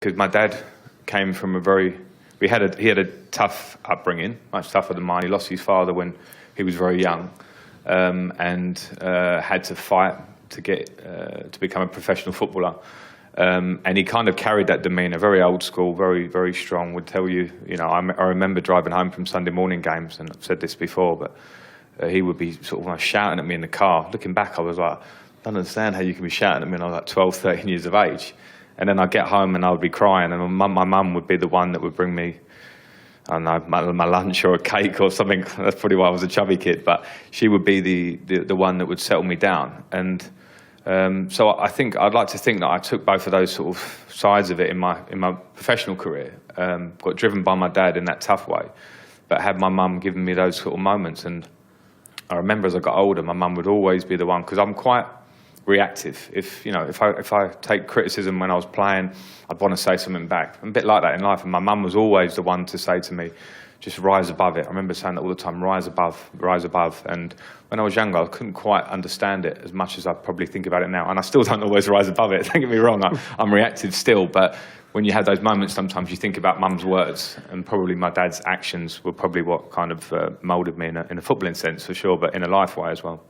Because my dad came from he had a tough upbringing, much tougher than mine. He lost his father when he was very young, and had to fight to become a professional footballer. And he kind of carried that demeanour, very old school, very, very strong. Would tell you, I remember driving home from Sunday morning games, and I've said this before, but he would be sort of like shouting at me in the car. Looking back, I was like, I don't understand how you can be shouting at me when I was like 12, 13 years of age. And then I'd get home and I would be crying, and my mum would be the one that would bring me, I don't know, my lunch or a cake or something. That's probably why I was a chubby kid, but she would be the one that would settle me down. And so I'd like to think that I took both of those sort of sides of it in my professional career. Got driven by my dad in that tough way, but had my mum given me those sort of moments. And I remember as I got older, my mum would always be the one, because I'm quite reactive. If I take criticism when I was playing, I'd want to say something back. I'm a bit like that in life, and my mum was always the one to say to me, just rise above it. I remember saying that all the time, rise above, rise above. And when I was younger, I couldn't quite understand it as much as I probably think about it now. And I still don't always rise above it, don't get me wrong, I'm reactive still, but when you have those moments, sometimes you think about mum's words, and probably my dad's actions were probably what kind of moulded me in a footballing sense, for sure, but in a life way as well.